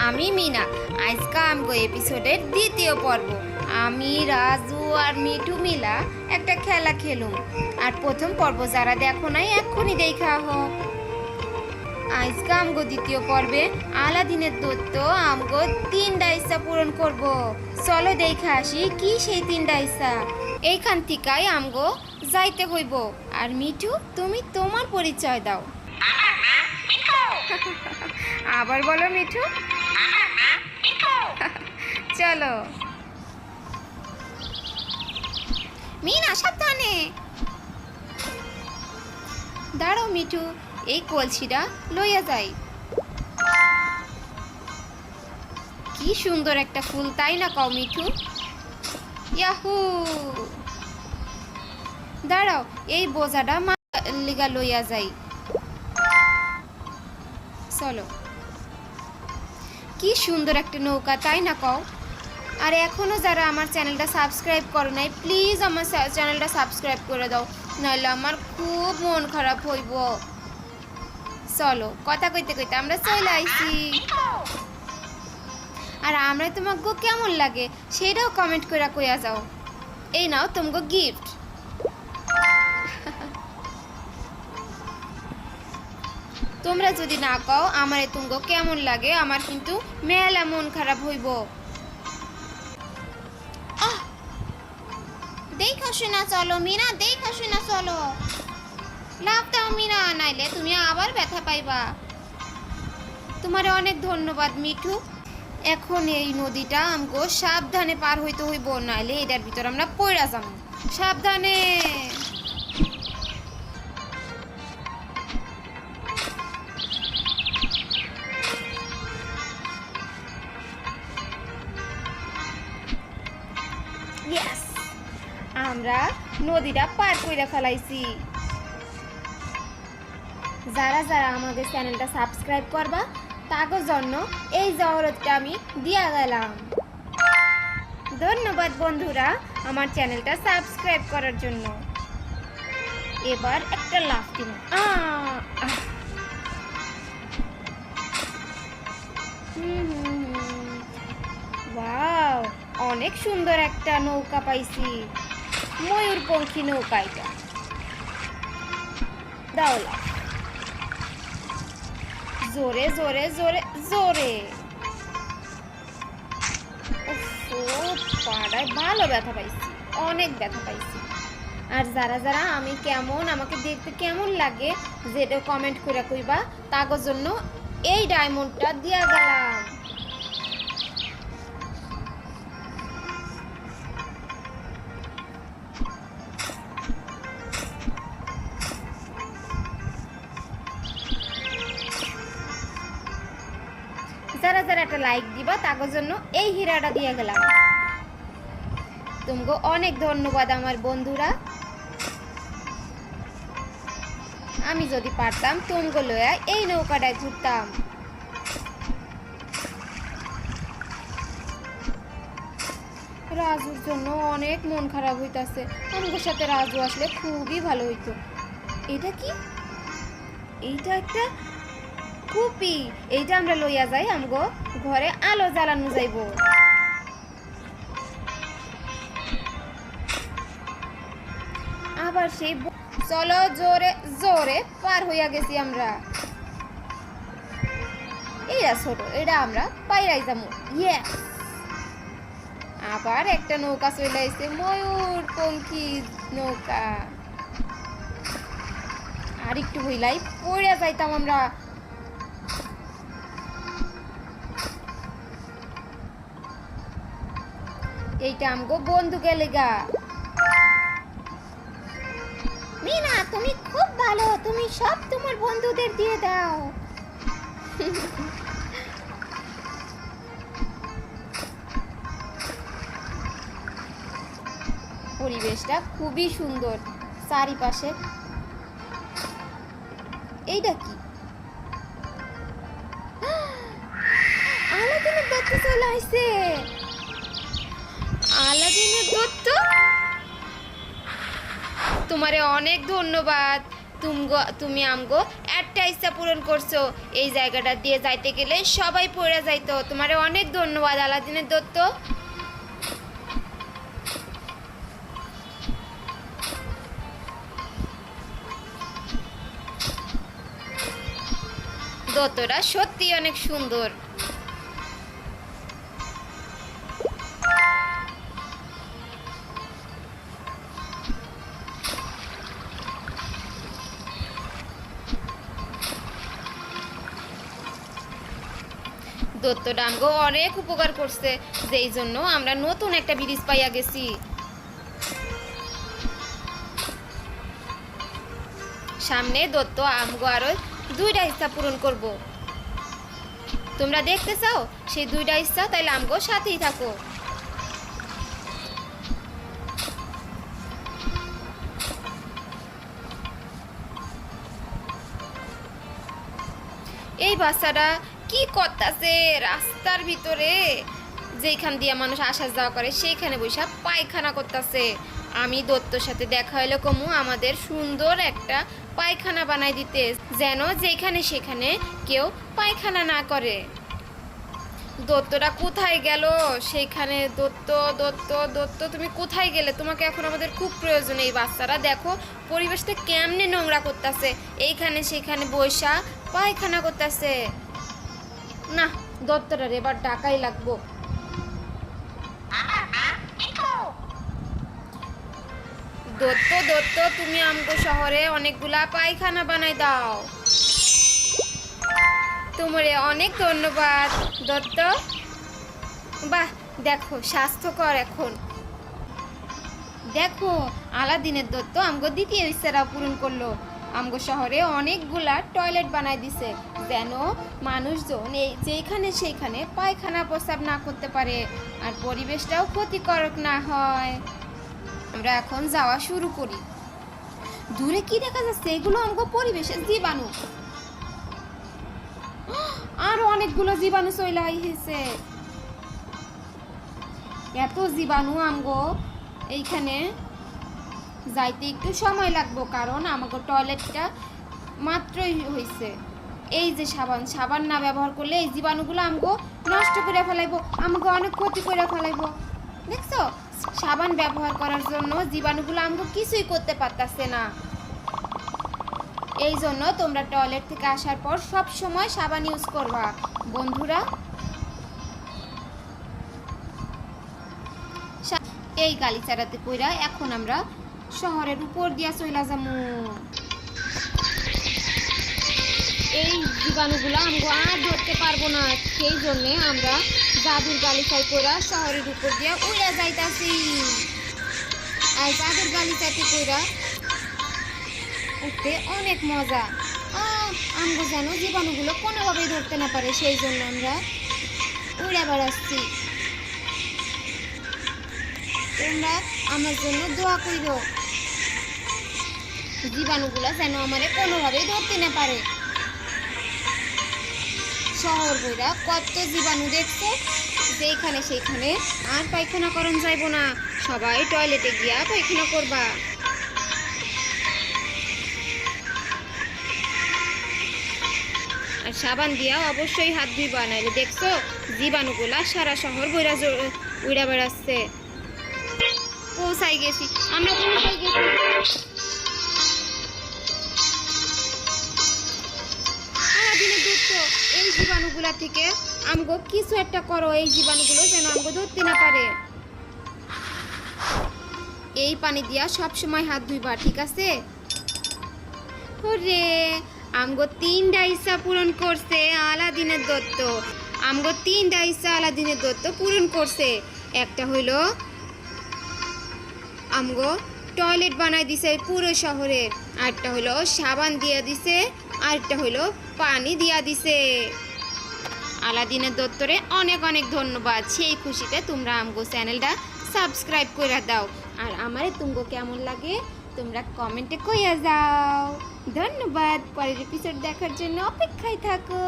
আমি মিনা। আজকে আমগো এপিসোডের দ্বিতীয় পর্ব। আমি রাজু আর মিঠু মিলা একটা খেলা খেলুম। আর প্রথম পর্ব যারা দেখো নাই এক্ষুনি দেখা হোক। আজকে আমগো দ্বিতীয় পর্বে আলাদিনের দৈত্য আমগো 3টা ইচ্ছা পূরণ করব। চলো দেখা আসি কি সেই 3টা ইচ্ছা। এইখান থেকেই আমগো যাইতে হইব। আর মিঠু তুমি তোমার পরিচয় দাও। আবার বলো মিঠু। চলো মিনা সাবধানে দাঁড়াও মিঠু, এই কলসিটা লইয়া যাই। কি সুন্দর একটা ফুল, তাই না কও মিঠু? ইয়াহু, দাঁড়াও এই বোঝাটা মা লিগা লইয়া যাই। চলো, কি সুন্দর একটা নৌকা, তাই না কও? আর এখনও যারা আমার চ্যানেলটা সাবস্ক্রাইব করো নাই, প্লিজ আমার চ্যানেলটা সাবস্ক্রাইব করে দাও, নাহলে আমার খুব মন খারাপ হইব। চলো, কথা কইতে কইতে আমরা চলে আইছি। আর আমরা তোমাকে কেমন লাগে সেটাও কমেন্ট করে কইয়া যাও। এই নাও তোমাকে গিফট। তোমরা যদি না কও আমারে তোমাকে কেমন লাগে, আমার কিন্তু মেলা মন খারাপ হইব। দেখা শোনা চলো মিনা, দেখা শোনা চলো। লাভ দাও মিনা, নাইলে তুমি আবার ব্যথা পাইবা। তোমারে অনেক ধন্যবাদ মিঠু। এখন এই নদীটা আমগো সাবধানে পার হইতে হইব, নাইলে এটার ভিতর আমরা পড়া যাবো। সাবধানে। ইয়েস, আমরা নদীটা পার কইরা ফেলাইছি। যারা যারা আমাদের চ্যানেলটা সাবস্ক্রাইব করবা তাদের জন্য এই জহরতটা আমি দিয়া গেলাম। ধন্যবাদ বন্ধুরা আমার চ্যানেলটা সাবস্ক্রাইব করার জন্য। এবার একটা লাফ দিব। ওয়াও, অনেক সুন্দর একটা নৌকা পাইছি। ময়ূরপঙ্খী নৌকা এটা। দাও লাফ। জোরে জোরে জোরে জোরে। পাড়ায় ভালো ব্যথা পাইছি, অনেক ব্যথা পাইছি। আর যারা যারা আমি কেমন, আমাকে দেখতে কেমন লাগে যেটা কমেন্ট করে কইবা, তার জন্য এই ডায়মন্ডটা দিয়া গেলাম। যারা যারা একটা লাইক দিবা তার জন্য এই হীরাটা দিয়ে গেলাম। তোমাকে অনেক ধন্যবাদ আমার বন্ধুরা। আমি যদি পারতাম তোমাকে লইয়া এই নৌকাটায় ঘুরতাম। রাজুর জন্য অনেক মন খারাপ হইতাছে। আমার সাথে রাজু আসলে খুবই ভালো হইতো। এটা কি? এইটা একটা কুপি। এইটা আমরা লইয়া যাই আমগো ঘরে আলো জ্বালানো যাইব। আবার সেই চলো, জোরে জোরে পার হইয়া গেছি আমরা। এইটা ছোট, এটা আমরা পাইরাই যাবো। ইয়েস, আবার একটা নৌকা চলে আইছে, ময়ূরপঙ্খী নৌকা। আর একটু হইলাই পড়ে যাইতাম আমরা। এইটা আমগো বন্ধুকে লেগা। মিনা তুমি খুব ভালো, তুমি সব তোমার বন্ধুদের দিয়ে দাও। পরিবেশটা খুবই সুন্দর চারিপাশে। এইটা কি? আলাদিনের দত্ত চলে আসছে। আলাদিনের দত্ত, তোমারে অনেক ধন্যবাদ। তুমি আমগো একটা ইচ্ছা পূরণ করছো। এই জায়গাটা দিয়ে যাইতে গেলে সবাই পড়ে যাইতো। তোমারে অনেক ধন্যবাদ আলাদিনের দত্ত। দত্তটা সত্যি অনেক সুন্দর। দত্তটা আমগো অনেক উপকার করছে, যেই জন্য আমরা নতুন একটা ব্রিজ পাইয়া গেছি। সামনে দত্ত আমগো আরো 2টা ইচ্ছা পূরণ করব। তোমরা দেখতে চাও সেই 2টা ইচ্ছা? তাইলে আমগো সাথেই থাকো। এই বাচ্চাটা কি করতেছে রাস্তার ভিতরে, যেখান দিয়ে মানুষ আসা যাওয়া করে সেইখানে বসে পায়খানা করতেছে। আমি দত্তর সাথে দেখা হইলে কমু আমাদের সুন্দর একটা পায়খানা বানাই দিতে, যেন যেখানে সেখানে কেউ পায়খানা না করে। দত্তটা কোথায় গেল? সেইখানে দত্ত দত্ত দত্ত তুমি কোথায় গেলে? তোমাকে এখন আমাদের খুব প্রয়োজন। এই বাচ্চারা দেখো পরিবেশটা কেমনে নোংরা করতেছে, এইখানে সেখানে বৈশা পায়খানা করতেছে। না, দত্তটার এবার ডাকাই লাগবো। দত্ত দত্ত তুমি আমগো শহরে অনেকগুলা পায়খানা বানাই দাও। তোমারে অনেক ধন্যবাদ দত্ত। বাহ, দেখো স্বাস্থ্যকর। এখন দেখো আলাদিনের দত্ত আমগো 2য় ইচ্ছাটা পূরণ করলো। আমগো শহরে অনেকগুলা টয়লেট বানাই দিছে, যেন মানুষজন যেখানে সেইখানে পায়খানা প্রস্রাব না করতে পারে আর পরিবেশটাও ক্ষতিকারক না হয়। আমরা এখন যাওয়া শুরু করি। দূরে কি দেখা যাচ্ছে? এগুলো আমগো পরিবেশের জীবাণু। আর অনেকগুলো জীবাণু চলে আইছে। এত জীবাণু আমগো এইখানে যাইতে একটু সময় লাগবো, কারণ আমাকে টয়লেটটা মাত্রই হয়েছে। এই যে সাবান না ব্যবহার করলে এই জীবাণুগুলো আমগো নষ্ট করে ফেলাইবো, আমাকে অনেক ক্ষতি করে ফেলাইবো। দেখছো, সাবান ব্যবহার করার জন্য জীবাণুগুলো আমগো কিছুই করতে পারতাছে না। এই জন্য তোমরা টয়লেট থেকে আসার পর সব সময় সাবান ইউজ করবা বন্ধুরা। এই গালিচারাতে কইরা এখন আমরা শহরের উপর দিয়া চইলা যামু। এই জীবাণুগুলো আমরা আর ধরতে পারবো না, সেই জন্যে আমরা জাদুর গালিচায় কইরা শহরের উপর দিয়া উড়ে যাইতাছি। আর জাদুর গালিচাতে কইরা উঠতে অনেক মজা। আমরা যেন জীবাণুগুলো কোনোভাবেই ধরতে না পারে, সেই জন্য আমরা উড়ে বেড়াচ্ছি। তোমরা আমার জন্য দোয়া কইরো, জীবাণুগুলো যেন আমারে কোনোভাবেই ধরতে না পারে। শহর বইরা কত জীবাণু দেখছো, যেখানে সেখানে আর পায়খানা করন যাইব না, সবাই টয়লেটে গিয়া পায়খানা করবা। আর সাবান দিয়া অবশ্যই হাত ধুইবা, নাইলে দেখছো জীবাণুগুলা সারা শহর বইরা উড়া বেড়াচ্ছে। পৌঁছাই গেছি, আমরা পৌঁছাই গেছি। সারাদিনে ধরছো এই জীবাণুগুলা থেকে আমগো কিছু একটা করো, এই জীবাণুগুলো যেন আমগো ধরতে না পারে। এই পানি দিয়া সব সময় হাত ধুইবা, ঠিক আছে? ওরে আমগো 3টা ইচ্ছা পূরণ করছে আলাদিনের দত্ত। আমগো 3টা ইচ্ছা আলাদিনের দত্ত পূরণ করছে। একটা হইলো আমগো টয়লেট বানাই দিছে পুরো শহরে, আরেকটা হইলো সাবান দিয়া দিছে, আরেকটা হইলো পানি দিয়া দিছে। আলাদিনের দত্তরে অনেক অনেক ধন্যবাদ। সেই খুশিতে তোমরা আমগো চ্যানেলটা সাবস্ক্রাইব করে দাও। আর আমারে তুমগো কেমন লাগে তোমরা কমেন্টে কইয়া যাও। ধন্যবাদ। পরের এপিসোড দেখার জন্য অপেক্ষায় থাকো।